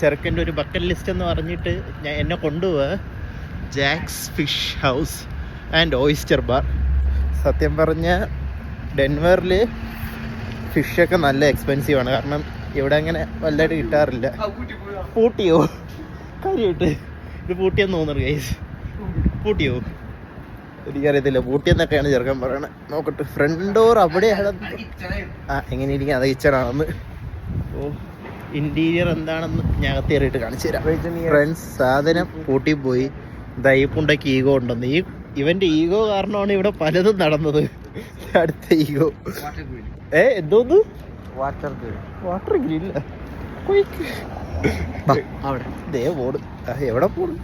ചെറുക്കൻ്റെ ഒരു bucket list എന്ന് പറഞ്ഞിട്ട് എന്നെ കൊണ്ടുപോവുക Jack's fish house and oyster bar. സത്യം പറഞ്ഞ ഡെൻവറിൽ ഫിഷൊക്കെ നല്ല എക്സ്പെൻസീവാണ്. കാരണം ഇവിടെ അങ്ങനെ വലുതായിട്ട് കിട്ടാറില്ല. പൂട്ടിയോ കാര്യമായിട്ട്? ഇത് പൂട്ടിയെന്ന് തോന്നുന്നു ഗൈസ്. പൂട്ടിയോ എനിക്കറിയത്തില്ല. പൂട്ടിയെന്നൊക്കെയാണ് ചെറുക്കൻ പറയണത്. നോക്കട്ടെ, ഫ്രണ്ട് ഡോർ അവിടെയാണ്. എങ്ങനെ ഇരിക്കും? അത് കിച്ചണാണെന്ന്. ഓ, ഇന്റീരിയർ എന്താണെന്ന് ഞാൻ കയറിയിട്ട് കാണിച്ചു തരാം. ഫ്രണ്ട്സ്, സാധനം പൂട്ടിപ്പോയി. ദൈപ്പുണ്ടൊക്കെ ഈഗോ ഉണ്ടെന്ന്. ഇവന്റെ ഈഗോ കാരണമാണ് ഇവിടെ പലതും നടന്നത്. അടുത്ത ഈഗോ എന്തോന്ന്? Water grille. ദേ പോട്. എവിടെ പോണ്?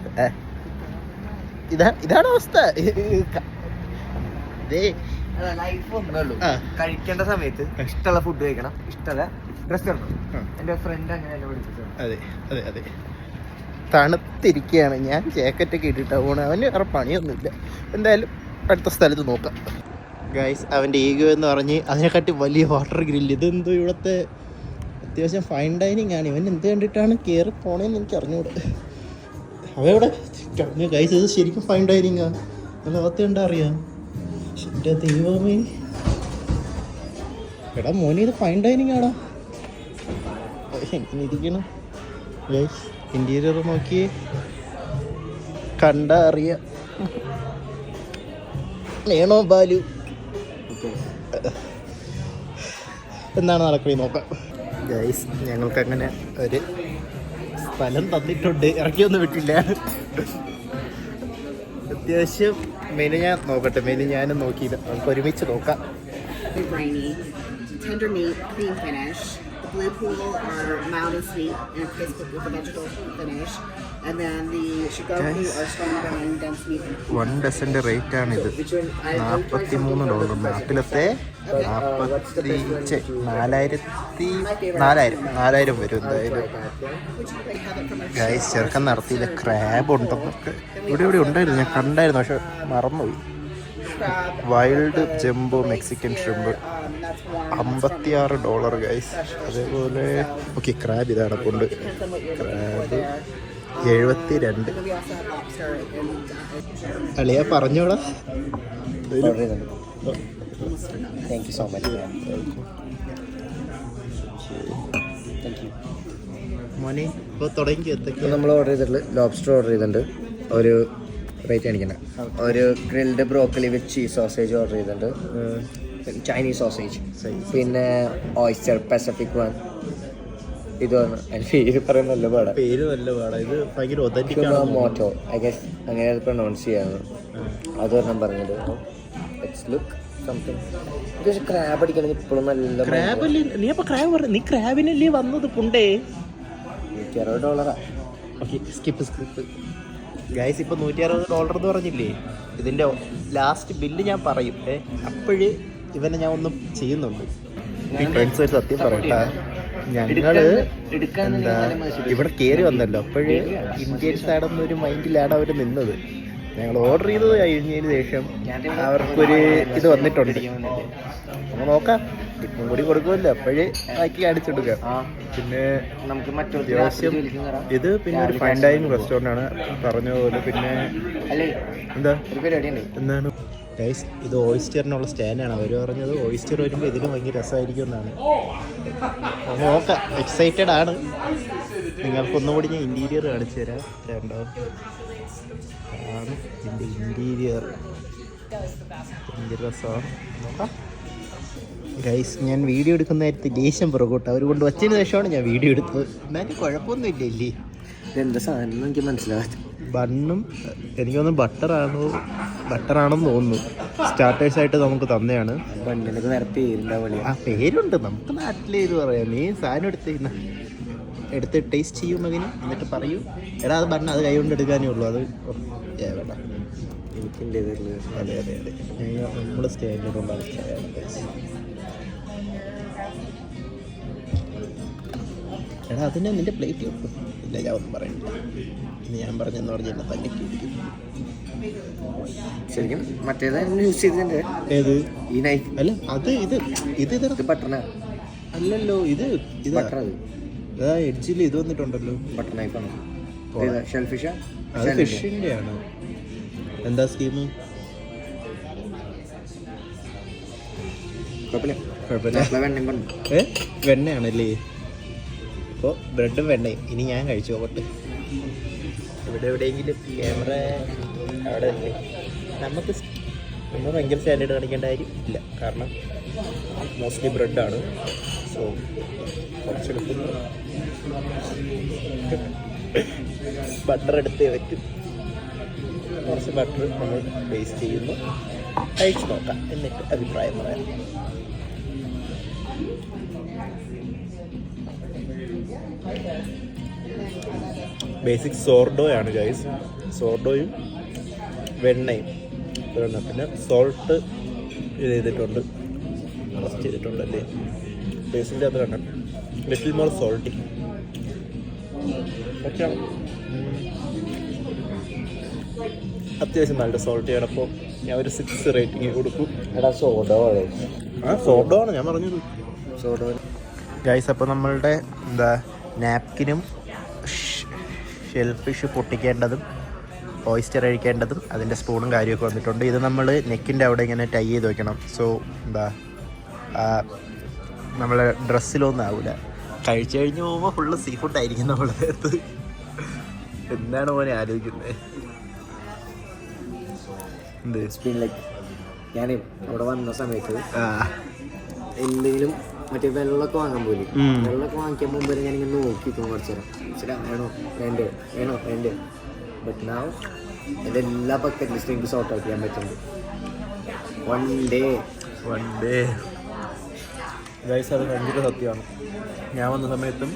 ഇതാണ് അവസ്ഥ. കഴിക്കേണ്ട സമയത്ത് ഇഷ്ടമുള്ള ഫുഡ് കഴിക്കണം, ഇഷ്ടമുള്ള ഡ്രസ് ഇടണം. എന്റെ ഫ്രണ്ട് അങ്ങനെ പഠിപ്പിച്ചത്. അതെ അതെ അതെ. തണുത്തിരിക്കുകയാണ്. ഞാൻ ജാക്കറ്റൊക്കെ ഇട്ടിട്ടാണ് പോണേ. അവന് വേറെ പണിയൊന്നുമില്ല. എന്തായാലും അടുത്ത സ്ഥലത്ത് നോക്കാം. ഗൈസ്, അവൻ്റെ ഈഗോ എന്ന് പറഞ്ഞ് അതിനെക്കാട്ടി വലിയ വാട്ടർ ഗ്രില്ല്. ഇതെന്തോ ഇവിടുത്തെ അത്യാവശ്യം ഫൈൻ ഡൈനിങ് ആണ്. ഇവൻ എന്ത് കണ്ടിട്ടാണ് കയറി പോണേന്ന് എനിക്ക് അറിഞ്ഞൂടെ. അവയുടെ ഗൈസ്, ഇത് ശരിക്കും ഫൈൻ ഡൈനിങ്ങാ. അതിനകത്ത് കണ്ടാ അറിയാം. എൻ്റെ ദൈവമേ, എടാ മോനെ, ഇത് ഫൈൻ ഡൈനിങ് ആടാ. എങ്ങനെ ഇരിക്കണം ഗൈസ്? ഇന്റീരിയർ നോക്കി കണ്ടാ അറിയാം. വേണോ ബാലു? എന്താണ് നടക്കുന്നത് നോക്കാം. ഗൈസ്, ഞങ്ങൾക്കങ്ങനെ ഒരു സ്ഥലം തന്നിട്ടുണ്ട്. ഇറക്കിയൊന്നും വിട്ടില്ല. അത്യാവശ്യം മെനു ഞാൻ നോക്കട്ടെ. മെനു ഞാനും നോക്കിയില്ല. നമുക്ക് ഒരുമിച്ച് നോക്കാം. Tender meat, cream finish. The blue pool are mild and sweet and crisp with a vegetable finish. And then the shigoku are stronger and dense meat. 1 ഡസൻ്റെ rate ആണിത്. $43. നാട്ടിലത്തെ 4,000 വരും എന്തായാലും. ഗൈസ്, ചെറുക്കൻ നടത്തിയില്ല. ക്രാബ് ഉണ്ടെന്നൊക്കെ ഇവിടെ ഉണ്ടായിരുന്നു. ഞാൻ കണ്ടായിരുന്നു, പക്ഷെ മറന്നുപോയി. Wild jumbo Mexican shrimp $56 guys. അതേപോലെ ഓക്കെ, ക്രാബ് ഇതാണ് കൊണ്ട്. ക്രാബ് 72. അളിയ പറഞ്ഞോളാം. Thank you so much. മോനെ ഇപ്പോൾ തുടങ്ങി എത്തിക്കുക. നമ്മൾ ഓർഡർ ചെയ്തിട്ടുള്ള ലോബ്സ്റ്റർ ഓർഡർ ചെയ്തിട്ടുണ്ട്. ഒരു റേറ്റ് കാണിക്കണം. ഒരു grilled broccoli with cheese sausage order ചെയ്തിട്ടുണ്ട്. Chinese sausage. പിന്നെ ഓയിസ്റ്റർ പസഫിക് വൺ. ഇതാണ് പേര് പറയുന്ന നല്ല പാടാ. പേര് നല്ല പാടാ. ഇത് ഭയങ്കര ഒതന്റിക് മോട്ടോ ഐ ഗസ് അങ്ങനെ പ്രൊനൗൺസ് ചെയ്യാന്ന്. അതൊരെണ്ണം പറഞ്ഞത്. It's look something. പക്ഷെ ക്രാബ് അടിക്കണമെങ്കിൽ ഇപ്പോഴും നല്ല ക്രാബല്ലേ. നീ അപ്പൊ ക്രാബ് പറഞ്ഞു. നീ ക്രാബിനല്ലേ വന്നത് പുണ്ടേ? $160. Okay, skip. ഗൈസ്, ഇപ്പോൾ $160 എന്ന് പറഞ്ഞില്ലേ? ഇതിൻ്റെ ലാസ്റ്റ് ബില്ല് ഞാൻ പറയും. അപ്പോഴ് ഇവനെ ഞാൻ ഒന്നും ചെയ്യുന്നുണ്ട്. ഫ്രണ്ട്സ്, ഒരു സത്യം പറയട്ടാ. ഞങ്ങൾ എന്താ ഇവിടെ കയറി വന്നല്ലോ. അപ്പോഴ് ഇന്ത്യൻസ് ആടെന്നൊരു മൈൻഡിലാണ് അവർ നിന്നത്. ഞങ്ങൾ ഓർഡർ ചെയ്തത് കഴിഞ്ഞതിന് ശേഷം അവർക്കൊരു ഇത് വന്നിട്ടുണ്ട്. നമ്മൾ നോക്കാം, ടിപ്പും കൂടി കൊടുക്കുമല്ലോ. അപ്പോഴേ ആക്കി കാണിച്ചെടുക്കാം. പിന്നെ നമുക്ക് അത്യാവശ്യം ഇത് പിന്നെ ഒരു ഫൈൻ ഡൈനിങ് റെസ്റ്റോറൻ്റ് ആണ് പറഞ്ഞ പോലെ. പിന്നെ എന്താണ് ഗൈസ്, ഇത് ഓയിസ്റ്ററിനുള്ള സ്റ്റാൻഡാണ്. അവർ പറഞ്ഞത് ഓയിസ്റ്റർ വരുമ്പോൾ ഇതിന് ഭയങ്കര രസമായിരിക്കും എന്നാണ്. നോക്കാം, എക്സൈറ്റഡ് ആണ്. നിങ്ങൾക്കൊന്നുകൂടി ഞാൻ ഇൻറ്റീരിയർ കാണിച്ചു തരാം. രണ്ടോ ആണ് ഇതിൻ്റെ ഇൻറ്റീരിയർ. ഭയങ്കര രസമാണ്. നോക്കാം ഗൈസ്, ഞാൻ വീഡിയോ എടുക്കുന്ന നേരത്തെ ദേഷ്യം പുറകോട്ട് അവർ കൊണ്ട് വച്ചതിന് ശേഷമാണ് ഞാൻ വീഡിയോ എടുത്തത്. എന്നാലും കുഴപ്പമൊന്നും ഇല്ലേ? എന്താ സാധനം എനിക്ക് മനസ്സിലാവാത്ത. ബണ്ണും എനിക്കൊന്ന് ബട്ടറാണെന്ന് തോന്നുന്നു. സ്റ്റാർട്ടേഴ്സായിട്ട് നമുക്ക് തന്നെയാണ്. ബണ്ണിനൊക്കെ വേറെ പേരുണ്ടാവുക. ആ പേരുണ്ട്, നമുക്ക് നാട്ടിലെ ഇത് പറയാം. നീ സാധനം എടുത്ത് ടേസ്റ്റ് ചെയ്യും മകന്, എന്നിട്ട് പറയൂ എടാ അത് ബണ്ണ് അത് കൈ കൊണ്ട് എടുക്കാനേ ഉള്ളൂ. അത് വേണ്ട. എനിക്കുണ്ട്. അതെ അതെ അതെ, നമ്മുടെ സ്റ്റാൻഡേർഡുള്ള സ്റ്റാൻഡ്. എടാ അതിനെ നിൻ്റെ പ്ലേറ്റ് വെക്കും. ഇല്ല, ഞാൻ ഒന്നും പറയണ്ട. ഞാൻ പറഞ്ഞെന്ന് പറഞ്ഞ എന്നെ തന്നെ കേൾക്കും. ശരിക്കും മറ്റേതായിരുന്നു യൂസ് ചെയ്തിട്ടുണ്ട്. ഏത്? ഈ നൈഫ് അല്ല, അത് ഇത് ബട്ടറാ. അല്ലല്ലോ, ഇത് ബട്ടർ. അത് എഡ്ജിൽ ഇത് വന്നിട്ടുണ്ടല്ലോ, ബട്ടർ നൈഫാണ്. ഷെൽ ഫിഷ് അത് ഫിഷിൻ്റെ ആണ്. എന്താ സ്കീം? വെണ്ണയാണല്ലേ. അപ്പോൾ ബ്രെഡും വെണ്ണയും ഇനി ഞാൻ കഴിച്ചു നോക്കട്ടെ. ഇവിടെ എവിടെയെങ്കിലും ക്യാമറ അവിടെ അല്ലേ. നമ്മൾ ഭയങ്കര സ്റ്റാൻഡേർഡ് കാണിക്കേണ്ട കാര്യം ഇല്ല, കാരണം മോസ്റ്റ്ലി ബ്രെഡാണ്. സോ കുറച്ചെടുക്കുന്നു, ബട്ടർ എടുത്തേ പറ്റും. കുറച്ച് ബട്ടർ നമ്മൾ ടേസ്റ്റ് ചെയ്യുന്നു, കഴിച്ച് നോക്കാം, എന്നിട്ട് അഭിപ്രായം പറയാം. Basic സോർഡോയാണ് guys. സോർഡോയും വെണ്ണയും പിന്നെ സോൾട്ട് ഇത് ചെയ്തിട്ടുണ്ട്, റസ്റ്റ് ചെയ്തിട്ടുണ്ടല്ലേ. ടേസ്റ്റിൻ്റെ അത് കണ്ട ലിറ്റിൽ മോർ സോൾട്ടി. പക്ഷേ അത്യാവശ്യം നല്ല സോൾട്ടിയാണ്. അപ്പോൾ ഞാൻ ഒരു 6 റേറ്റിംഗ് കൊടുക്കും. സോഡോ ആണ് ഞാൻ പറഞ്ഞത്. സോഡോ ഗൈസ്. അപ്പോൾ നമ്മളുടെ നാപ്കിനും ഷെൽ ഫിഷ് പൊട്ടിക്കേണ്ടതും ഓയിസ്റ്റർ കഴിക്കേണ്ടതും അതിൻ്റെ സ്പൂണും കാര്യമൊക്കെ വന്നിട്ടുണ്ട്. ഇത് നമ്മൾ നെക്കിൻ്റെ അവിടെ ഇങ്ങനെ ടൈ ചെയ്ത് വെക്കണം. സോ നമ്മളെ ഡ്രസ്സിലൊന്നും ആവില്ല. കഴിച്ചു കഴിഞ്ഞ് പോകുമ്പോൾ ഫുള്ള് സീ ഫുഡായിരിക്കും നമ്മളെ അടുത്ത്. എന്താണ് മോനെ ആലോചിക്കുന്നത്? എന്ത് ലൈക്ക് ഞാൻ അവിടെ വന്ന സമയത്ത് എന്തെങ്കിലും മറ്റേ വെള്ളമൊക്കെ വാങ്ങാൻ പോലും, വെള്ളമൊക്കെ വാങ്ങിക്കാൻ മുമ്പ് ഞാനിങ്ങനെ നോക്കിക്കും കുറച്ച് നേരം, വേണോ വേണ്ട. ബട്ട് നാ എൻ്റെ എല്ലാ ബക്കറ്റ് ലിസ്റ്റും എനിക്ക് സോർട്ട് ഔട്ട് ചെയ്യാൻ പറ്റുന്നുണ്ട്. വൺ ഡേ ഗൈസ്, അത് ഭയങ്കര സത്യമാണ്. ഞാൻ വന്ന സമയത്തും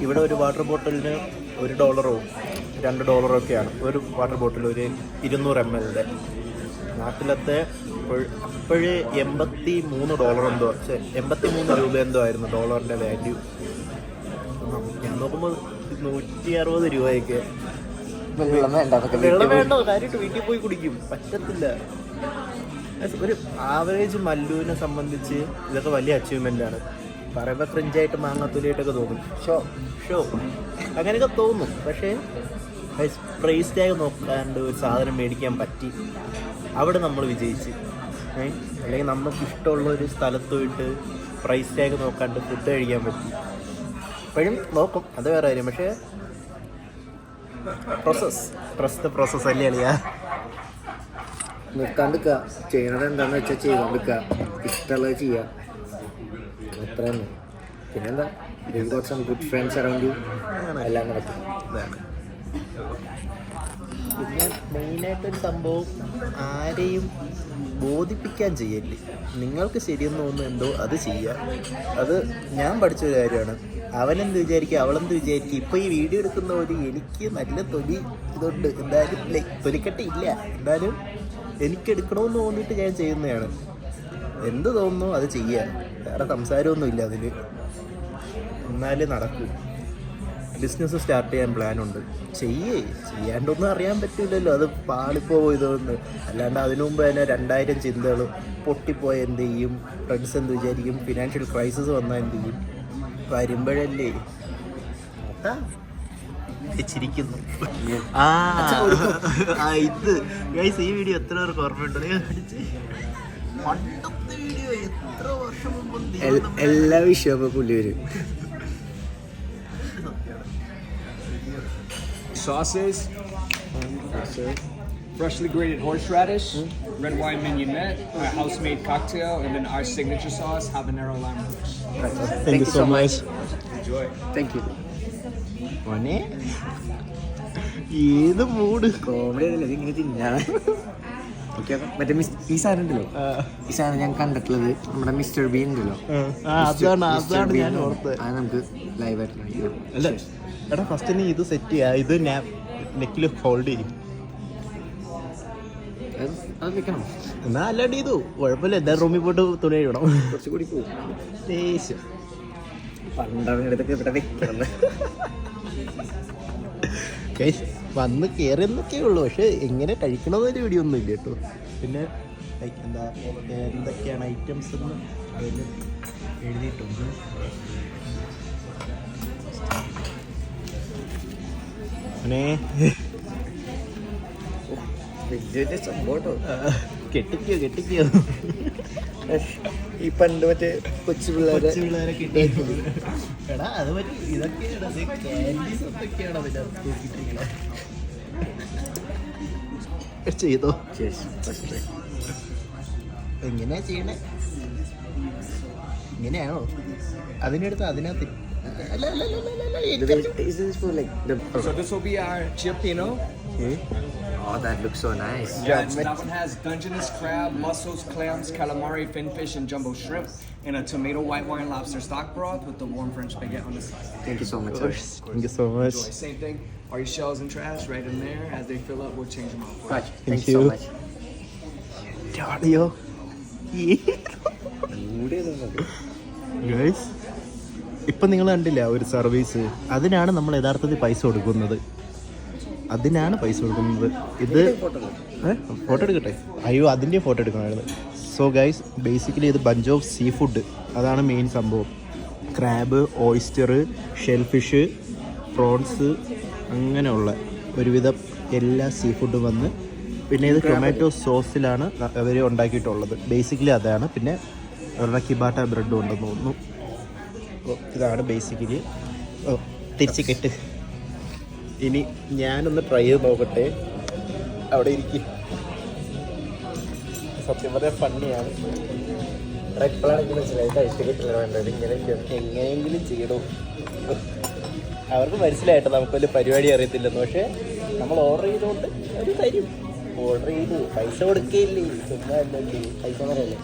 ഇവിടെ ഒരു വാട്ടർ ബോട്ടിലിന് $1 $2 ഒക്കെയാണ് ഒരു വാട്ടർ ബോട്ടിൽ, ഒരു 200 ml. നാട്ടിലത്തെ അപ്പോഴേ $83 എന്തോ, 83 രൂപ എന്തോ ആയിരുന്നു ഡോളറിൻ്റെ വാല്യൂ. ഞാൻ നോക്കുമ്പോൾ 160 രൂപയൊക്കെ. വെള്ളം വേണ്ട, കാര്യമായിട്ട് വീട്ടിൽ പോയി കുടിക്കും, പറ്റത്തില്ല. ഒരു ആവറേജ് മല്ലുവിനെ സംബന്ധിച്ച് ഇതൊക്കെ വലിയ അച്ചീവ്മെൻ്റാണ്. പറയുമ്പോൾ ക്രിഞ്ചായിട്ട് മാങ്ങാത്തൊലിയായിട്ടൊക്കെ തോന്നും. ഷോ അങ്ങനെയൊക്കെ തോന്നും. പക്ഷേ പ്രൈസ് ടാഗ് നോക്കാണ്ട് ഒരു സാധനം മേടിക്കാൻ പറ്റി, അവിടെ നമ്മൾ വിജയിച്ച്. അല്ലെങ്കിൽ നമുക്ക് ഇഷ്ടമുള്ള ഒരു സ്ഥലത്ത് പോയിട്ട് പ്രൈസ് ടാഗ് നോക്കാണ്ട് ഫുഡ് കഴിക്കാൻ പറ്റി. ഇപ്പോഴും നോക്കും, അത് വേറെ കാര്യം. പക്ഷേ പ്രോസസ് അല്ലേ അളിയാ. നിൽക്കാണ്ടിരിക്കുക, ചെയ്യണത് എന്താണെന്ന് വെച്ചാൽ ചെയ്തോണ്ടിരിക്കുക, ഇഷ്ടമുള്ളത് ചെയ്യുക, അത്ര തന്നെ. പിന്നെന്താ, got some good friends around you, എല്ലാം നടക്കും. പിന്നെ മെയിനായിട്ടൊരു സംഭവം, ആരെയും ബോധിപ്പിക്കാൻ ചെയ്യല്ലേ. നിങ്ങൾക്ക് ശരിയെന്ന് തോന്നുന്നു എന്തോ അത് ചെയ്യുക. അത് ഞാൻ പഠിച്ചൊരു കാര്യമാണ്. അവനെന്ത് വിചാരിക്കുക, അവളെന്ത് വിചാരിക്കുക. ഇപ്പോൾ ഈ വീഡിയോ എടുക്കുന്ന ഒരു എനിക്ക് നല്ല തൊലി ഇതുണ്ട്, എന്തായാലും തൊലിക്കട്ടി ഇല്ല, എന്തായാലും എനിക്കെടുക്കണമെന്ന് തോന്നിയിട്ട് ഞാൻ ചെയ്യുന്നതാണ്. എന്ത് തോന്നുന്നു അത് ചെയ്യുക, വേറെ സംസാരമൊന്നുമില്ല അതിൽ. എന്നാലേ നടക്കൂ. ബിസിനസ് സ്റ്റാർട്ട് ചെയ്യാൻ പ്ലാനുണ്ട്. ചെയ്യാണ്ടൊന്നും അറിയാൻ പറ്റില്ലല്ലോ, അത് പാളിപ്പോ ഇതൊന്ന്. അല്ലാണ്ട് അതിനു മുമ്പ് തന്നെ 2000 ചിന്തകൾ പൊട്ടിപ്പോയ എന്ത് ചെയ്യും, ഫ്രണ്ട്സ് എന്ത് വിചാരിക്കും, ഫിനാൻഷ്യൽ ക്രൈസിസ് വന്നാൽ എന്ത് ചെയ്യും, വരുമ്പോഴല്ലേ ചിരിക്കുന്നു. ഇത് ഗൈസ്, ഈ വീഡിയോ എത്ര പേർക്ക് ഓർമ്മയുണ്ടോ? പണ്ടത്തെ വീഡിയോ എത്ര വർഷം മുമ്പ് എല്ലാ വിഷയവും പുള്ളി വരും. Sauces, freshly grated horseradish, red wine mignonette, a house-made cocktail, and then our signature sauce, habanero lime relish. Thank you so much. Enjoy. Thank you. മോനെ ഏത് മൂഡ് കോമഡി ആണല്ലോ ഇതിങ്ങനെ തിന്നാണ്. മറ്റേ ഈ സാധനം ഉണ്ടല്ലോ, ഈ സാധനം ഞാൻ കണ്ടിട്ടുള്ളത് നമ്മുടെ മിസ്റ്റർ ബീൻ ഉണ്ടല്ലോ, അതാണ് ഞാൻ ഓർത്തത്. അത് നമുക്ക് ലൈവായിട്ട് അല്ല എടാ, ഫസ്റ്റ് നീ ഇത് സെറ്റ് ചെയ്യാ, ഇത് നെക്കിൽ ഹോൾഡ് ചെയ്യും. അത് വെക്കണം എന്നാ അല്ലാണ്ട് ചെയ്തു കുഴപ്പമില്ല. എന്താ റൂമിൽ പോയിട്ട് തുണി കഴിയണം, കുറച്ചുകൂടി പോകും. ദേഷ്യം പണ്ടടുത്തൊക്കെ ഇവിടെ വെക്കണം. വന്ന് കയറിയെന്നൊക്കെ ഉള്ളു, പക്ഷെ എങ്ങനെ കഴിക്കണമെന്നൊരു വീഡിയോ ഒന്നും ഇല്ല കേട്ടോ. പിന്നെ എന്താ എന്തൊക്കെയാണ് ഐറ്റംസ് എന്ന് അതിൽ എഴുതിയിട്ടുണ്ട്. അങ്ങനെ കെട്ടിക്കോ ഈ പണ്ട് മറ്റേ കൊച്ചു പിള്ളേരെ പിള്ളേരെ കിട്ടിയേക്കും. എടാ അത് പറ്റി ഇതൊക്കെയാണ് ക്യാൻഡീസ് എന്തൊക്കെയാണ് അതിൻ്റെ തൂക്കിട്ടിരിക്കണേ. ചെയ്തോ എങ്ങനെയാ ചെയ്യണേ? ഇങ്ങനെയാണോ? അതിനടുത്ത് അതിനകത്ത് അല്ല അല്ല അല്ല അല്ല Is this for like the... So this will be our Chiapino. Oh, that looks so nice. That one has Dungeness crab, mussels, clams, calamari, finfish, and jumbo shrimp, and a tomato white wine lobster stock broth with the warm French baguette on the side. Thank you so much, sir. Thank you so much. Enjoy. Same thing. All your shells and trash right in there. As they fill up, we'll change them out. Gotcha. Thank Thank you so you. much. ചാടിയോ guys, ഇപ്പം നിങ്ങൾ കണ്ടില്ല ഒരു service, അതിനാണ് നമ്മൾ യഥാർത്ഥത്തിൽ പൈസ കൊടുക്കുന്നത്. ഇത് ഫോട്ടോ എടുക്കട്ടെ? അയ്യോ, അതിൻ്റെ ഫോട്ടോ എടുക്കണമായിരുന്നു. സോ ഗൈസ്, ബേസിക്കലി ഇത് ബഞ്ച് ഓഫ് സീ ഫുഡ്, അതാണ് മെയിൻ സംഭവം. ക്രാബ്, ഓയിസ്റ്റർ, ഷെൽഫിഷ്, പ്രോൺസ്, അങ്ങനെയുള്ള ഒരുവിധം എല്ലാ സീ ഫുഡും വന്ന്, പിന്നെ ഇത് ടൊമാറ്റോ സോസിലാണ് അവർ ഉണ്ടാക്കിയിട്ടുള്ളത്. ബേസിക്കലി അതാണ്. പിന്നെ അവരുടെ കിബാട്ട ബ്രെഡും ഉണ്ടെന്ന് തോന്നുന്നു. ഇതാണ് ബേസിക്കലി. തിരിച്ച് കെട്ട്. ഇനി ഞാനൊന്ന് ട്രൈ ചെയ്ത് നോക്കട്ടെ. അവിടെ ഇരിക്കും. സത്യം പറയാൻ ഫണ്ണിയാണ്. എങ്ങനെയെങ്കിലും ചെയ്യണോ? അവർക്ക് മനസ്സിലായിട്ടോ നമുക്ക് വലിയ പരിപാടി അറിയത്തില്ലെന്ന്. പക്ഷേ നമ്മൾ ഓർഡർ ചെയ്തുകൊണ്ട് അവർ തരും. ഓർഡർ ചെയ്തു പൈസ കൊടുക്കുകയില്ലേ, ചുമ്മാ അല്ലേ പൈസ പറയല്ലേ.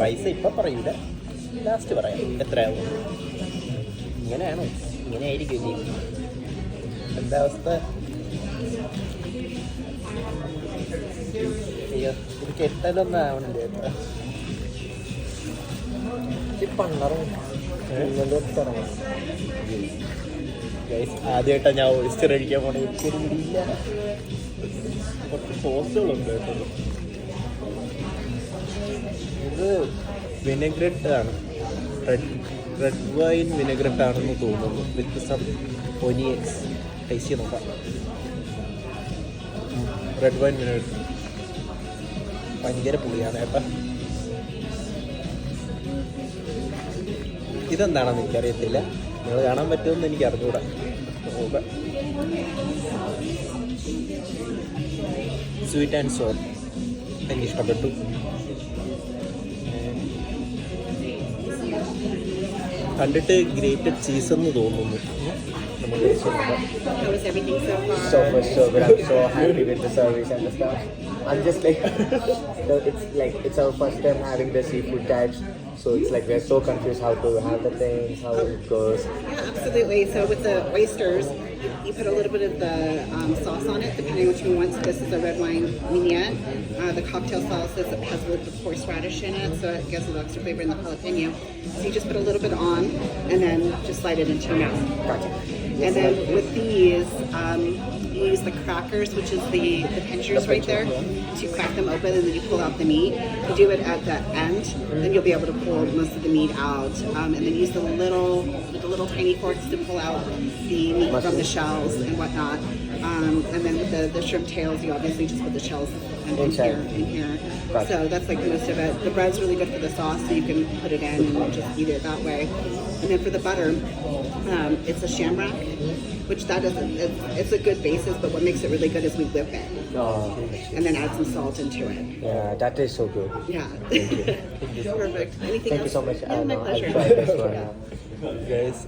പൈസ ഇപ്പം പറയൂല, ലാസ്റ്റ് പറയാം എത്രയാവും. ഇങ്ങനെയാണോ? ഇങ്ങനെ ആയിരിക്കും ഇനി. എന്താ അവസ്ഥ? അയ്യോ, ഇത് കെട്ടലൊന്നും ആവണില്ല കേട്ടോ. ആദ്യമായിട്ടാണ് ഞാൻ ഓയിസ്റ്റർ കഴിക്കാൻ പോണേ. എനിക്കൊരു പിടിയില്ല. കുറച്ച് സോസുകളുണ്ട് കേട്ടോ. ഇത് വിനെഗ്രറ്റ് ആണ്, റെഡ് വൈൻ വിനെഗ്രറ്റ് ആണെന്ന് തോന്നുന്നു, വിത്ത് സം ഒനിയൻസ്. ടേസ്റ്റ് ചെയ്ത് നോക്കാം. റെഡ് വൈൻ വിനെഗ്രറ്റ് ഭയങ്കര പുളിയാണ് കേട്ടോ. ഇതെന്താണെന്ന് എനിക്കറിയത്തില്ല, നിങ്ങൾ കാണാൻ പറ്റുമെന്ന് എനിക്ക് അറിഞ്ഞുകൂടാ. സ്വീറ്റ് ആൻഡ് സോർ എനിക്കിഷ്ടപ്പെട്ടു. കണ്ടിട്ട് ഗ്രേറ്റഡ് ചീസ് എന്ന് തോന്നുന്നു. നമ്മൾ How was everything so far? So far, so good. I'm so happy with the service and the stuff. I'm just like, it's our first time having the seafood types, so it's like we're so confused how to have the things, how it goes. Yeah, absolutely. So with the oysters, you put a little bit of the sauce on it, depending which one you want. So this is a red wine mignonette. The cocktail sauce has a little bit of horseradish in it, so it gives a little extra flavor in the jalapeno. So you just put a little bit on, and then just slide it into your mouth. Gotcha. And then with these, you use the crackers, which is the pinchers right there, to crack them open, and then you pull out the meat. You do it at the end, then you'll be able to pull most of the meat out, and then use the little tiny forks to pull out the meat from the shells and whatnot. And then with the shrimp tails, you obviously just put the shells in here. Gotcha. So that's like most of it. The bread's really good for the sauce, so you can put it in and just eat it that way. And then for the butter, it's a shamrock, which it's a good basis, but what makes it really good is we whip it and then add some salt into it. Yeah, that is so good. Yeah. Perfect. Anything Thank else? you so much. Yeah, my I'll pleasure. try this one. Guys,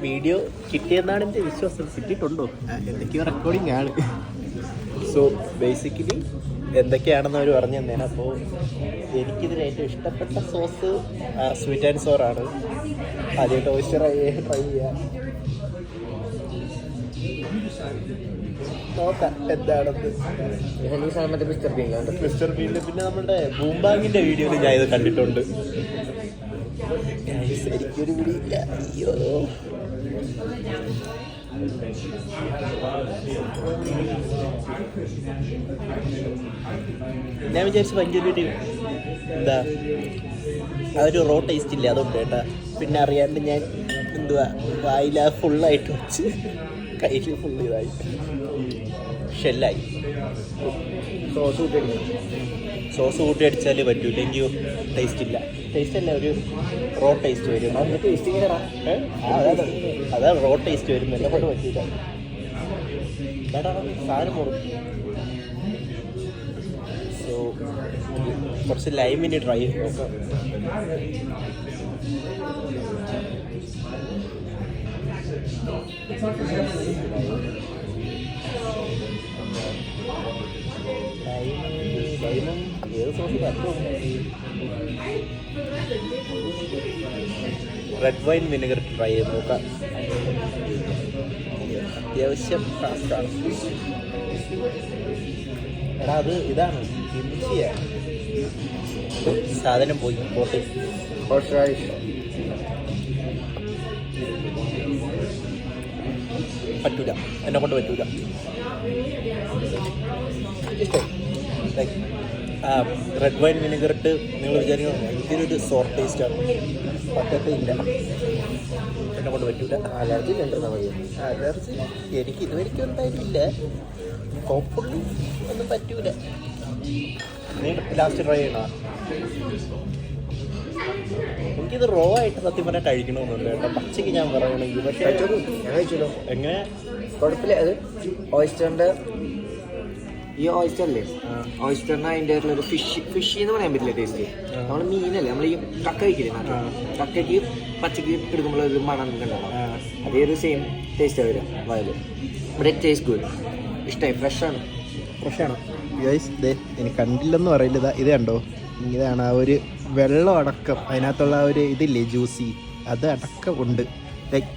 video കിട്ടിയെന്നാണ് എൻ്റെ വിശ്വാസം. കിട്ടിയിട്ടുണ്ടോ? എന്തൊക്കെയോ recording ആണ്. So basically എന്തൊക്കെയാണെന്ന് അവർ പറഞ്ഞു തന്നേനെ. അപ്പോൾ എനിക്കിതിന് ഏറ്റവും ഇഷ്ടപ്പെട്ട സോസ് സ്വീറ്റ് ആൻഡ് സോറാണ്. ആദ്യമായിട്ട് ഓയിസ്റ്റർ ട്രൈ ചെയ്യാം. നോക്കാം എന്താണെന്ന്. മിസ്റ്റർ ബീനിൽ പിന്നെ നമ്മുടെ ബൂംബാങ്ങിൻ്റെ വീഡിയോയിൽ ഞാൻ ഇത് കണ്ടിട്ടുണ്ട്. എനിക്കൊരു പിടിയില്ല. അയ്യോ, ഞാൻ വിചാരിച്ചു ഭയങ്കര ഒരു എന്താ ആ ഒരു റോ ടേസ്റ്റ് ഇല്ല, അതുകൊണ്ട് കേട്ടാ. പിന്നെ അറിയാണ്ട് ഞാൻ എന്തുവാ വായില ഫുള്ളായിട്ട് വെച്ച് കയ്യിൽ ഫുള്ള് ഇതായി ഷെല്ലായി. സോസ് കൂട്ടി സോസ് കൂട്ടി അടിച്ചാൽ പറ്റൂല്ലെങ്കിൽ ടേസ്റ്റ് ഇല്ല. ടേസ്റ്റ് അല്ല, ഒരു റോ ടേസ്റ്റ് വരും. അതിൻ്റെ ടേസ്റ്റ് ഇങ്ങനെയാ. അതാ റോ ടേസ്റ്റ് വരും. എന്നെ കൊണ്ട് പറ്റില്ല. സാധനം മുറും. സോ കുറച്ച് ലൈമിന് ട്രൈ ചെയ്ത് നോക്കാം. ലൈമും ഏത് സോസ് പറ്റും. റെഡ് വൈൻ വിനെഗർ ട്രൈ ചെയ്ത് നോക്കാം. അത്യാവശ്യം ഫാസ്റ്റാണ്. എടാ അത് ഇതാണ് കിംച്ചിയാണ്. സാധനം പോയി പോട്ടെ. പറ്റൂല, എന്നെ കൊണ്ട് പറ്റൂല. ഇഷ്ടം ലൈക്ക് റെഡ് വൈൻ വിനെഗർ ഇട്ട് നിങ്ങൾ വിചാരിക്കണം ഇതിനൊരു സോർ ടേസ്റ്റാണ്. പറ്റത്തില്ല, എന്നെ കൊണ്ട് പറ്റൂല. അലർജി കണ്ടിരുന്ന മതി. അലർജി എനിക്ക് ഇതുവരെയ്ക്കും ഉണ്ടായിട്ടില്ല. ഹോപ്പ്ഫുള്ളി ഒന്നും പറ്റൂല. നീ ലാസ്റ്റ് ട്രൈ ചെയ്യണോ? എനിക്കിത് റോ ആയിട്ട് സത്യം പറഞ്ഞാൽ കഴിക്കണമെന്നുണ്ട് കേട്ടോ, പച്ചയ്ക്ക് ഞാൻ പറയണമെങ്കിൽ. പക്ഷേ ഞാൻ കഴിച്ചല്ലോ. എങ്ങനെ കുഴപ്പമില്ല. അത് ഓയിസ്റ്ററിൻ്റെ ഈ ഓയിസ്റ്ററല്ലേ, ഓയിസ്റ്ററിന് അതിൻ്റെ ഒരു ഫിഷ് എന്ന് പറയാൻ പറ്റില്ല ടേസ്റ്റ്. നമ്മൾ മീനല്ലേ, നമ്മൾ ഈ കക്ക കഴിക്കില്ലേ, കക്കയ്ക്ക് പച്ചക്ക് എടുക്കുമ്പോൾ ഒരു മണം ഉണ്ടാവും. അതേ ഒരു സെയിം ടേസ്റ്റ് വരിക വയല്. But it taste good. ഇഷ്ടമായി. ഫ്രഷാണ്. ഗൈസ് ദേ എനിക്ക് കണ്ടില്ലെന്ന് പറയില്ല. ഇത് കണ്ടോ, ഇതാണ് ആ ഒരു വെള്ളം അടക്കം, അതിനകത്തുള്ള ആ ഒരു ഇതില്ലേ ജ്യൂസി, അത് അടക്കം ഉണ്ട്. ലൈക്ക്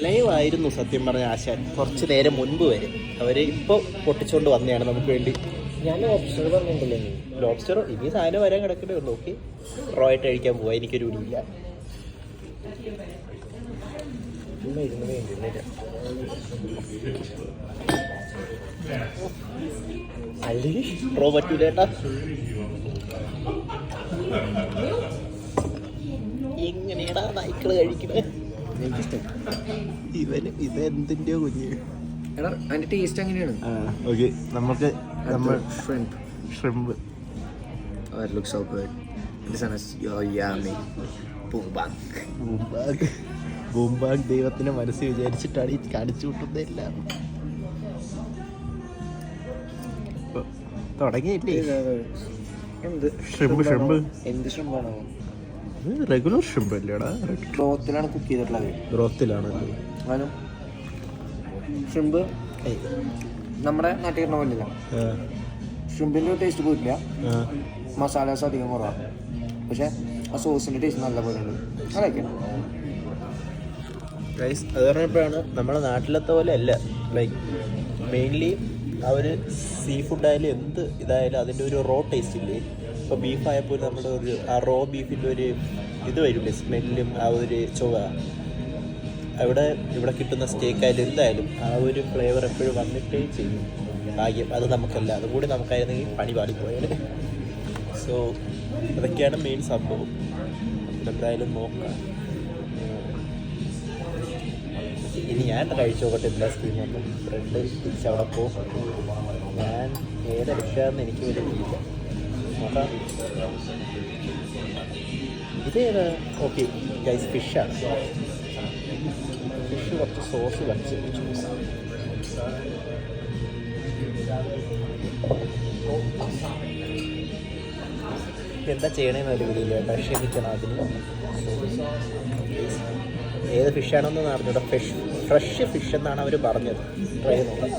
ലൈവായിരുന്നു സത്യം പറഞ്ഞ ആശാൻ കുറച്ച് നേരം മുൻപ് വരെ. അവർ ഇപ്പോൾ പൊട്ടിച്ചുകൊണ്ട് വന്നതാണ് നമുക്ക് വേണ്ടി. ഞാൻ ലോബ്സ്റ്റർ പറഞ്ഞിട്ടുണ്ടല്ലോ. ലോബ്സ്റ്റർ ഇനി സാധനം വരാൻ കിടക്കണേ ഉള്ളൂ. ഓക്കെ, റോ ആയിട്ട് കഴിക്കാൻ പോവാ. എനിക്കൊരു പിടിയില്ല. അല്ലെങ്കിൽ റോ പറ്റൂലേട്ടാ. എങ്ങനെയാടാ നായ്ക്കള് കഴിക്കണേ? എനിക്കിഷ്ടം. ഇതെന്തിൻ്റെയോ കുഞ്ഞ്. എടാ അതിൻ്റെ ടേസ്റ്റ് എങ്ങനെയാണ്? ഓക്കെ, നമുക്ക് നമ്മൾ shrimp. Oh, it looks so good. This one is yummy. Boom bang. ബൂംബാഗ് ദൈവത്തിൻ്റെ മനസ്സ് വിചാരിച്ചിട്ടാണ് ഈ കാണിച്ചു വിട്ടുന്നതെല്ലാം. തുടങ്ങിയില്ലേ എന്ത് ഷ്രിമ്പ്? എന്ത് ഷ്രിമ്പാണോ? റെഗുലർ ഷ്രിമ്പ് അല്ലേടാ? ബ്രോത്തിലാണ് കുക്ക് ചെയ്തിട്ടുള്ളത്. ബ്രോത്തിലാണ് അതിനും ഷ്രിമ്പ് നമ്മുടെ നാട്ടിൽ കിട്ടുന്ന പോലില്ല. ഷ്രിമ്പിൻ്റെ ടേസ്റ്റ് പോയിട്ടില്ല, മസാലാസ് അധികം കുറവാണ്. പക്ഷേ ആ സോസിൻ്റെ ടേസ്റ്റ് നല്ല പോലെ ഉണ്ട്. അതൊക്കെ ഗൈസ് അത് പറഞ്ഞപ്പോഴാണ് നമ്മുടെ നാട്ടിലത്തെ പോലെ അല്ല. ലൈക്ക് മെയിൻലി ആ ഒരു സീ ഫുഡായാലും എന്ത് ഇതായാലും അതിൻ്റെ ഒരു റോ ടേസ്റ്റ് ഇല്ലേ. ഇപ്പോൾ ബീഫായപ്പോൾ നമ്മുടെ ഒരു ആ റോ ബീഫിൻ്റെ ഒരു ഇത് വരില്ലേ, സ്മെല്ലും ആ ഒരു ചുവ. ഇവിടെ കിട്ടുന്ന സ്റ്റേക്കായാലും എന്തായാലും ആ ഒരു ഫ്ലേവർ എപ്പോഴും വന്നിട്ടേ ചെയ്യും. ഭാഗ്യം അത് നമുക്കല്ല. അതും കൂടി നമുക്കായിരുന്നെങ്കിൽ പണി പാടിപ്പോയാൽ. സോ അതൊക്കെയാണ് മെയിൻ സംഭവം. എന്തായാലും നോക്കാം. ഇനി ഞാൻ കഴിച്ചു നോക്കട്ടെ എല്ലാ സ്ക്രീനും. ബ്രെഡ് തിരിച്ച് അവിടെ പോകും. ഞാൻ ഏതെടുക്കാമെന്ന് എനിക്ക് വലിയ ഇല്ല. നോക്കാം. ഇതേതാ? ഓക്കെ ഗൈസ്, ഫിഷാണ്. ഫിഷ് കുറച്ച് സോസ് വച്ച് എന്താ ചെയ്യണേന്ന് ഒരു വീഡിയോ കേട്ടോ, ക്ഷമിക്കണം അതിന്. ഏത് ഫിഷാണെന്ന് അറിഞ്ഞൂടാ. ഫ്രഷ് ഫിഷ് എന്നാണ് അവർ പറഞ്ഞത്. ട്രൈ ചെയ്ത് നോക്കാം.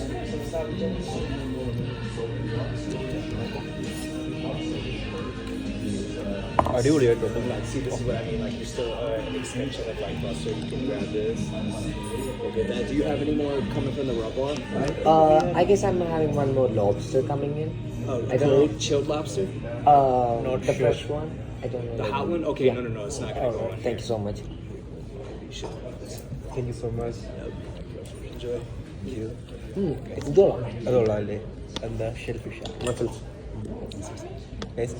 അടിപൊളിയായിട്ടുണ്ട്. Do you have any more coming from the rub bar? I guess I'm having one more lobster coming in. Oh, I don't know. chilled lobster? Not the fresh one. I don't know. The hot one? Okay, Yeah. no, it's not gonna go in. Thank you so much. Thank you so much. Enjoy. ഇതോളാം. അതുകൊള്ളാമല്ലേ? എന്താ shell ഫിഷാണ്. Muscles.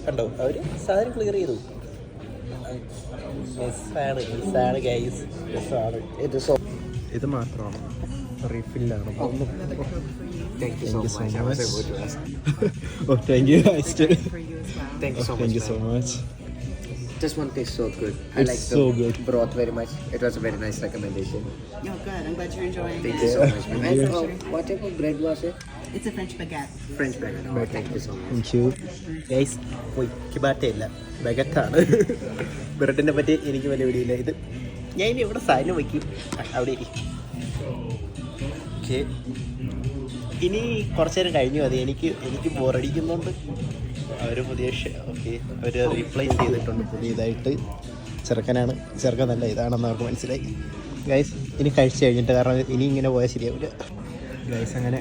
കണ്ടോ അവർ സാധനം clear ചെയ്തു. Guys. It is so. ഇത് മാത്രമാണ് റീഫില്ലാണ്. Thank you so much. I was about to ask. Oh, thank you guys. For you as well. Thank you so Thank much. you so much. This one tastes so good. I It's like the so good. broth very much. It was a very nice recommendation. Oh, good. I'm glad you're enjoying Thank it. you so much. Thank And you. what type of bread was it? It's a French baguette. French baguette. Oh, thank you so much. Thank you. Guys പൊയ്ക്കുപാറ്റയില്ല, ബഗറ്റാണ്. ബ്രെഡിനെ പറ്റി എനിക്ക് വലിയ പിടിയില്ല. ഇത് ഞാൻ ഇനി ഇവിടെ സാധനം വയ്ക്കും, അവിടെ ഇരിക്കും. ഓക്കെ, ഇനി കുറച്ച് നേരം കഴിഞ്ഞു മതി. എനിക്ക് ബോറടിക്കുന്നുണ്ട്. അവർ പുതിയ ഓക്കെ അവർ റീപ്ലേസ് ചെയ്തിട്ടുണ്ട് പുതിയതായിട്ട്. ചെറുക്കൻ നല്ല ഇതാണെന്ന് അവർക്ക് മനസ്സിലായി. ഗൈസ് ഇനി കഴിച്ച് കഴിഞ്ഞിട്ട്, കാരണം ഇനി ഇങ്ങനെ പോയാൽ ശരിയാവില്ല. ഗൈസ് അങ്ങനെ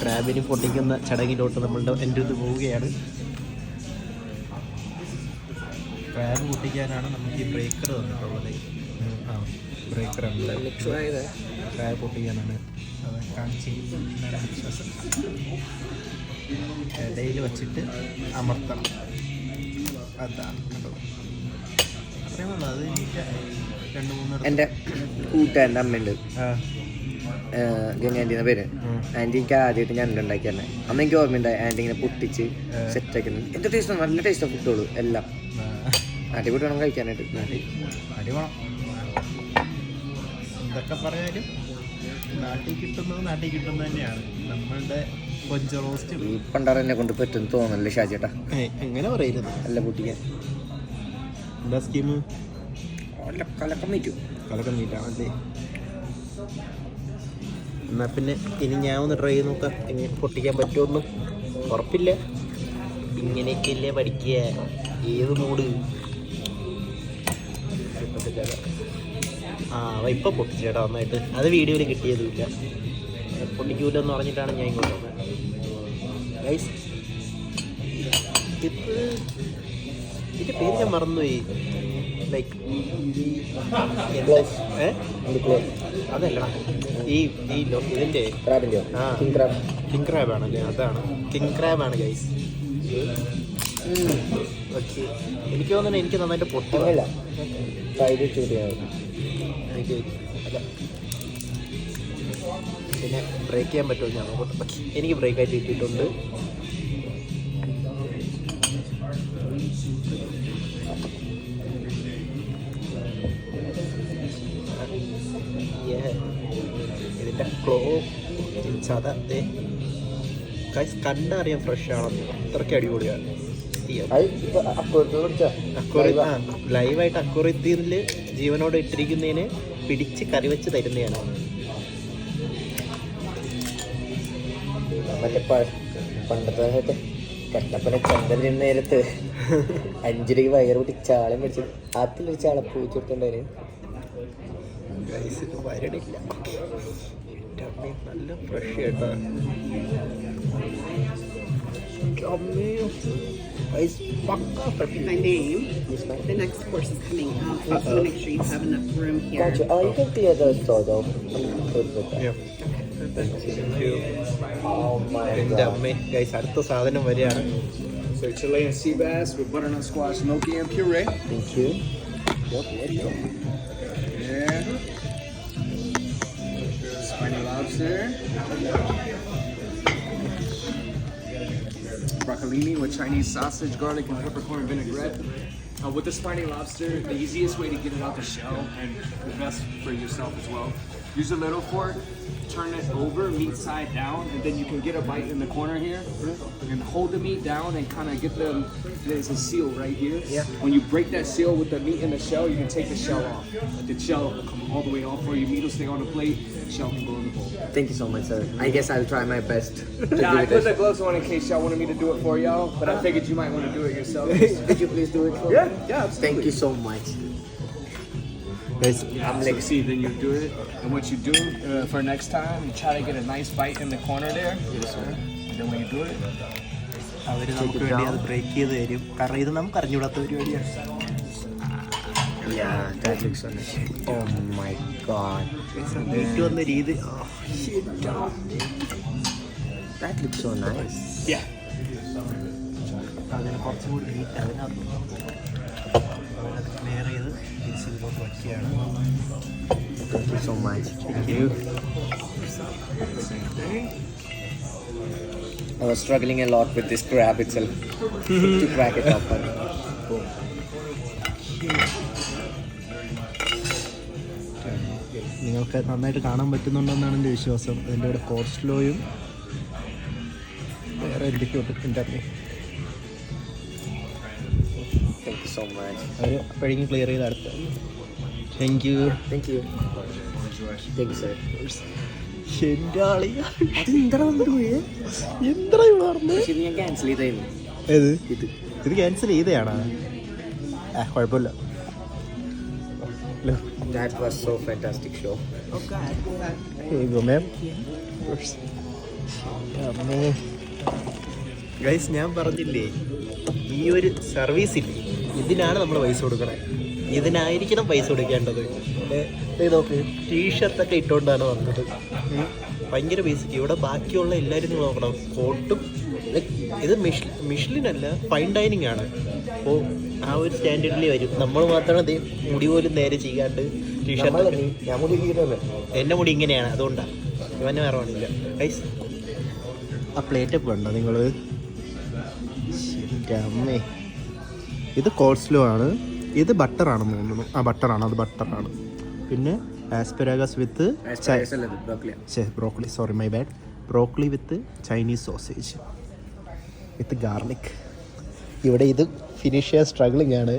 ക്രാബിന് പൊട്ടിക്കുന്ന ചടങ്ങിലോട്ട് എൻ്റെ ഇത് പോവുകയാണ്. ക്രാബ് പൊട്ടിക്കാനാണ് നമുക്ക് ഈ ബ്രേക്കർ തന്നിട്ടുള്ളത്. ബ്രേക്കർ ഉണ്ട്, ക്രാബ് പൊട്ടിക്കാനാണ്. അത് കാണിച്ച് വിശ്വാസം ഇടയിൽ വച്ചിട്ട് അമർത്തണം. അതാണ് കേട്ടോ, അത്രയും ഉള്ളൂ. അത് എനിക്ക് 2-3 എൻ്റെ കൂട്ടുകാരൻ്റെ അമ്മയുണ്ട്, ആൻറ്റി എന്ന പേര്. ആൻറ്റിക്ക് ആദ്യമായിട്ട് ഞാൻ ഉണ്ടാക്കി തന്നെ. അന്ന് എനിക്ക് ഓർമ്മയുണ്ടായി ആൻറ്റി ഇങ്ങനെ പൊട്ടിച്ച് സെറ്റാക്കുന്നത്. എന്ത് ടേസ്റ്റ്, നല്ല ടേസ്റ്റാണ് ഫുഡുള്ളൂ എല്ലാം. അടിപൊളി വേണം കഴിക്കാനായിട്ട്. അടിപൊളി. എന്തൊക്കെ പറഞ്ഞാലും നാട്ടിൽ കിട്ടുന്നത് തന്നെയാണ്. നമ്മളുടെ കൊഞ്ച് റോസ്റ്റ് ഈ പണ്ടാറ് എന്നെ കൊണ്ട് പറ്റുമെന്ന് തോന്നല്ലേ ഷാജേട്ടാ? എങ്ങനെ പറയരുത്. നല്ല പൊട്ടിക്കാൻ എന്താ സ്കീം? കലക്കം നീറ്റും. കലക്കം നീറ്റാണല്ലേ? എന്നാൽ പിന്നെ ഇനി ഞാൻ ഒന്ന് ട്രൈ ചെയ്ത് നോക്കാം എങ്ങനെ പൊട്ടിക്കാൻ പറ്റുമെന്ന്. ഉറപ്പില്ല, ഇങ്ങനെയൊക്കെയല്ലേ പഠിക്കുക. ഏത് മൂഡ് ഇപ്പം പൊട്ടിച്ചേട്ടാ നന്നായിട്ട്. അത് വീഡിയോയിൽ കിട്ടിയതുമില്ല. പൊട്ടിക്കൂലെന്ന് പറഞ്ഞിട്ടാണ് ഞാൻ ഇങ്ങോട്ട് വന്നത്. ഗൈസ് ഇതിൻ്റെ പേര് ഞാൻ മറന്നുപോയി. ലൈക്ക് അതല്ല ഇതിൻ്റെ കിങ് ക്രാബ് ആണല്ലേ? അതാണ് കിങ് ക്രാബാണ് ഗൈസ്. ഓക്കെ, എനിക്ക് തോന്നുന്നു എനിക്ക് നന്നായിട്ട് പൊട്ടില്ല. അല്ല, പിന്നെ ബ്രേക്ക് ചെയ്യാൻ പറ്റുമോ ഞാൻ നോക്കട്ടെ. എനിക്ക് ബ്രേക്കായിട്ട് കിട്ടിയിട്ടുണ്ട്. ഇതിൻ്റെ ക്ലോ ചത കണ്ടറിയാം ഫ്രഷ് ആണെന്ന്. അത്രയ്ക്ക് അടിപൊളിയാണ്. ലൈവായിട്ട് അക്വറിയത്തിൽ ജീവനോട് ഇട്ടിരിക്കുന്നതിന് പിടിച്ച് കറി വെച്ച് തരുന്നതാണ്. പണ്ടത്തെ കട്ടപ്പന ചന്ദ്രൻ നേരത്ത് 5 രൂപ വയറ് കൂട്ടി ചാളം മേടിച്ചത്. അതിലൊരു ചാള പൂച്ചെടുത്തുണ്ടായിരുന്നു. വരണില്ല. നല്ല ഫ്രഷ് കേട്ടോ. My name. The next course is coming out, so make sure you have enough room here. Gotcha. You can clear the store though. Oh my എൻ്റെ അമ്മേ ഗൈസ്, അടുത്ത സാധനം വരെയാണ്. So Chilean sea bass with butternut squash, gnocchi, and puree. Thank you. Yeah. Spiny lobster. Broccolini with Chinese sausage, garlic, and peppercorn vinaigrette. With the spiny lobster, the easiest way to get it out the shell and the best for yourself as well. Use a little fork, turn it over, meat side down, and then you can get a bite in the corner here. And hold the meat down and kind of get there's a seal right here. Yeah. When you break that seal with the meat in the shell, you can take the shell off. The shell will come all the way off for you. Meat will stay on the plate, shell can go in the bowl. Thank you so much, sir. I guess I'll try my best. Yeah, I put the gloves on in case y'all wanted me to do it for y'all, but I figured you might want to do it yourself. Could you please do it for me? Yeah, absolutely. Thank you so much. I'm like, see, then you do it, and what you do for next time, you try to get a nice bite in the corner there. Yes, sir. And then when you do it, അവർ നമുക്ക് വേണ്ടി അത് break ചെയ്ത് തരും. കാരണം ഇത് നമുക്ക് അറിഞ്ഞുകൂടാത്ത പരിപാടിയാണ്. Yeah, that looks so nice. Oh my god. വീട്ടിൽ വന്ന രീതി That looks so nice. yeah. അതിന് കുറച്ചും കൂടി നീറ്റ് അതിനകത്ത് അത് ക്ലിയർ ചെയ്ത് ഇതിലോട്ട് വയ്ക്കുകയാണ്. Thank you so much. Thank you. I was struggling a lot with this crab itself to crack it open. നിങ്ങൾക്ക് നന്നായിട്ട് കാണാൻ പറ്റുന്നുണ്ടെന്നാണ് എൻ്റെ വിശ്വാസം. അതിൻ്റെ കൂടെ കോർസ്ലോയും വേറെ എന്തൊക്കെയുണ്ട് എൻ്റെ അമ്മ. Thank you so much. അവർ അപ്പോഴേക്കും ക്ലിയർ ചെയ്ത് അടുത്ത. Thank you. Thank you. Thank you, sir. എൻ്റെ ആളിയ അതെന്താ വന്നിട്ട് എന്താ പറഞ്ഞത്? ഇത് ഞാൻ ക്യാൻസൽ ചെയ്തായിരുന്നു. ഏത് ഇത് ക്യാൻസൽ ചെയ്തയാണോ? കുഴപ്പമില്ല. That was so fantastic show. Guys, ഞാൻ പറഞ്ഞില്ലേ ഈ ഒരു സർവീസ് ഇല്ലേ, ഇതിനാണ് നമ്മൾ പൈസ കൊടുക്കണേ. ഇതിനായിരിക്കണം പൈസ കൊടുക്കേണ്ടത്. നോക്ക്, ടീഷർട്ടൊക്കെ ഇട്ടുകൊണ്ടാണ് വന്നത്. ഭയങ്കര ബേസിക്. ഇവിടെ ബാക്കിയുള്ള എല്ലാവരും നിങ്ങൾ നോക്കണം, കോട്ടും. ഇത് മിഷ്ലിനല്ല, ഫൈൻ ഡൈനിങ് ആണ്. അപ്പോൾ ആ ഒരു സ്റ്റാൻഡേർഡിൽ വരും. നമ്മൾ മാത്രമേ മുടി പോലും നേരെ ചെയ്യാണ്ട് ടീഷർട്ട്. എൻ്റെ മുടി ഇങ്ങനെയാണ്, അതുകൊണ്ടാണ്. ഇവന്നെ വേറെ പണിയില്ല. ഗൈസ്, ആ പ്ലേറ്റൊക്കെ ഉണ്ടോ നിങ്ങൾ? ശരി അമ്മേ, ഇത് കോൾസ്ലോ ആണ്. ഇത് ബട്ടറാണെന്ന് തോന്നുന്നു. ആ ബട്ടറാണ്, അത് ബട്ടറാണ്. പിന്നെ ആസ്പെരാഗസ് വിത്ത് broccoli, sorry my bad. Broccoli with Chinese sausage with garlic. ഇവിടെ ഇത് ഫിനിഷ് ചെയ്യാൻ സ്ട്രഗ്ലിംഗ് ആണ്.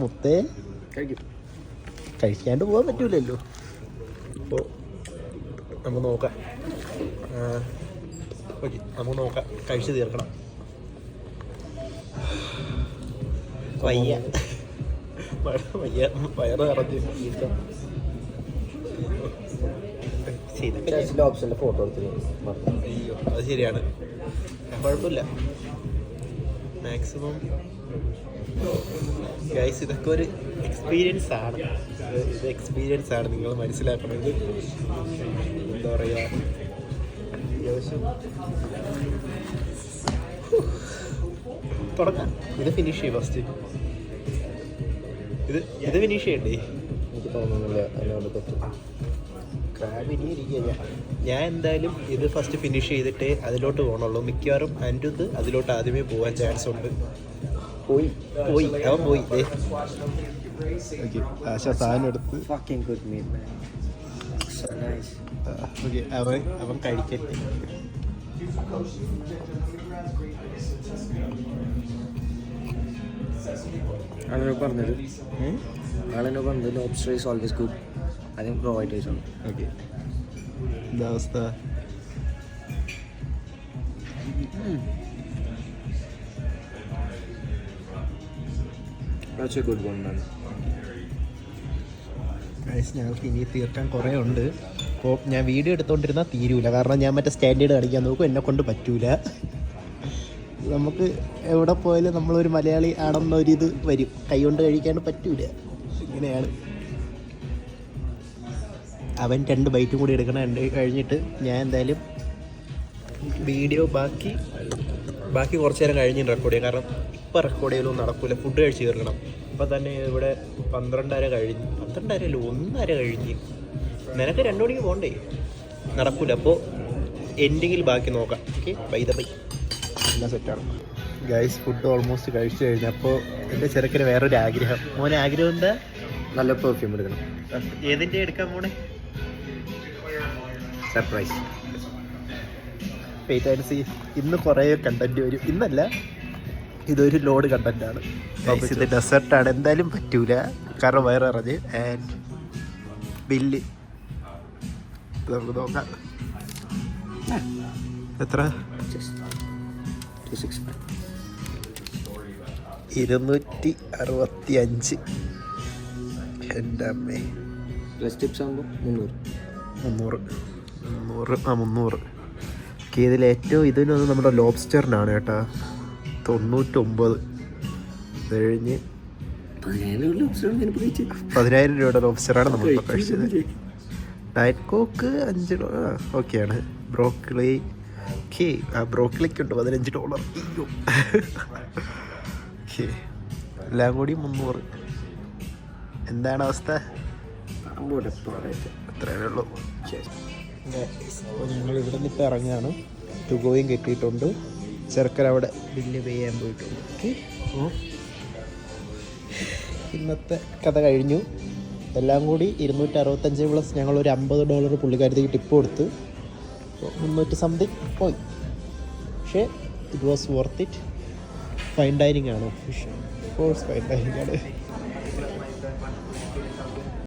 മുത്തേ കഴിക്കാണ്ട് പോകാൻ പറ്റൂലല്ലോ. അപ്പോൾ നമുക്ക് നോക്കാം. ഓക്കെ, നമുക്ക് നോക്കാം. കഴിച്ച് തീർക്കണം. വയ്യ വയറ് നിറഞ്ഞ് ഓപ്ഷനിൽ ഫോട്ടോ എടുത്തു. അയ്യോ, അത് ശരിയാണ്. കുഴപ്പമില്ല. മാക്സിമം ഗൈസ്, ഇതൊക്കെ ഒരു എക്സ്പീരിയൻസ് ആണ്. ഇത് എക്സ്പീരിയൻസ് ആണ്, നിങ്ങൾ മനസ്സിലാക്കണത്. എന്താ പറയുക, അത്യാവശ്യം തുടങ്ങാം. ഇത് ഫിനിഷ് ചെയ്യും ഫസ്റ്റ്. ഇത് ഫിനിഷ് ചെയ്യണ്ടേ? എനിക്ക് തോന്നുന്നില്ല അതിനോട് പറ്റും. ക്രാബിനി ഇരിക്കുക. ഞാൻ എന്തായാലും ഇത് ഫസ്റ്റ് ഫിനിഷ് ചെയ്തിട്ടേ അതിലോട്ട് പോകണുള്ളൂ. മിക്കവാറും അൻ്റത് അതിലോട്ട് ആദ്യമേ പോകാൻ ചാൻസ് ഉണ്ട്. പോയി അവൻ പോയി. ഓക്കെ, ആശ സാധനം എടുത്ത് ഓക്കെ, അവൻ കഴിക്കട്ടെ. ആളെന്നോട് പറഞ്ഞത് ലോബ്സ്റ്റർ ഈസ് ഓൾവേസ് ഗുഡ്. അതും പ്രൊവൈഡ് ചെയ്തിട്ടുണ്ട്. ഓക്കെ, എന്താ അവസ്ഥ? That's a good one, man. ഞങ്ങൾക്ക് ഇനി തീർക്കാൻ കുറേ ഉണ്ട്. അപ്പോൾ ഞാൻ വീഡിയോ എടുത്തുകൊണ്ടിരുന്നാൽ തീരൂല. കാരണം ഞാൻ മറ്റേ സ്റ്റാൻഡേർഡ് കാണിക്കാൻ നോക്കും, എന്നെ കൊണ്ട് പറ്റൂല. നമുക്ക് എവിടെ പോയാലും നമ്മളൊരു മലയാളി ആണെന്നൊരിത് വരും. കൈ കൊണ്ട് കഴിക്കാണ്ട് പറ്റൂല. ഇങ്ങനെയാണ്. അവൻ 2 ബൈറ്റും കൂടി എടുക്കണം. കഴിഞ്ഞിട്ട് ഞാൻ എന്തായാലും വീഡിയോ ബാക്കി കുറച്ച് നേരം കഴിഞ്ഞ് റെക്കോർഡ് ചെയ്യാം. കാരണം ഇപ്പം റെക്കോർഡ് ചെയ്യലൊന്നും നടക്കില്ല. ഫുഡ് കഴിച്ച് തീർക്കണം. ഇപ്പം തന്നെ ഇവിടെ 12:30 കഴിഞ്ഞ്. 12:30 അല്ല, 1:30 കഴിഞ്ഞ്. നിനക്ക് 2 മണിക്ക് പോകണ്ടേ? നടക്കില്ല. അപ്പോൾ എൻഡിങ്ങിൽ ബാക്കി നോക്കാം. ഓക്കെ, ബൈ എല്ലാം സെറ്റാണ്. ഗൈസ്, ഫുഡ് ഓൾമോസ്റ്റ് കഴിച്ചു കഴിഞ്ഞു. അപ്പോൾ എൻ്റെ ചെറുക്കന് വേറൊരു ആഗ്രഹം. മോനെ ആഗ്രഹം എന്താ? നല്ല പെർഫ്യൂം എടുക്കണം. ഏതിൻ്റെ എടുക്കാൻ പോണേ? സർപ്രൈസ്. Wait and see. ഇന്ന് കുറേ കണ്ടന്റ് വരും. ഇന്നല്ല, ഇതൊരു ലോഡ് കണ്ടന്റാണ്. ഇത് ഡെസേർട്ടാണ്. എന്തായാലും പറ്റൂല, കാരണം വയറ് നിറഞ്ഞ്. ആൻഡ് ബില്ല് നമുക്ക് നോക്കാം. എത്ര? 265. എൻ്റെ അമ്മേ. പ്ലസ് ടിപ്സ് ആകുമ്പോൾ 300. ഓക്കെ, ഇതിലേറ്റവും ഇതിനൊന്ന് നമ്മുടെ ലോബ്സ്റ്ററിനാണ് കേട്ടോ. 99. അത് കഴിഞ്ഞ് 10,000 രൂപയുടെ ലോബ്സ്റ്ററാണ് നമ്മളിപ്പോൾ കഴിച്ചത്. Diet coke $5. ഓക്കെയാണ്. ബ്രോക്കിളി. ഓക്കെ, ആ ബ്രോക്കിളിക്കുണ്ട് $15. ഓക്കെ, എല്ലാം കൂടി 300. എന്താണ് അവസ്ഥ? അത്രേ ഉള്ളൂ. അപ്പോൾ ഞങ്ങൾ ഇവിടെ നിന്ന് ഇപ്പോൾ ഇറങ്ങുകയാണ്. ടുഗോയും കെട്ടിയിട്ടുണ്ട്. ചെറുക്കൻ അവിടെ ബില്ല് പേ ചെയ്യാൻ പോയിട്ടുണ്ട്. ഓക്കെ, ഇന്നത്തെ കഥ കഴിഞ്ഞു. എല്ലാം കൂടി 265 പ്ലസ് ഞങ്ങളൊരു $50 പുള്ളിക്കാരത്തേക്ക് ടിപ്പ് കൊടുത്ത് 300 സംതിങ് പോയി. പക്ഷേ it was worth it. Fine dining ആണോ fish? Of course fine dining ആണ്.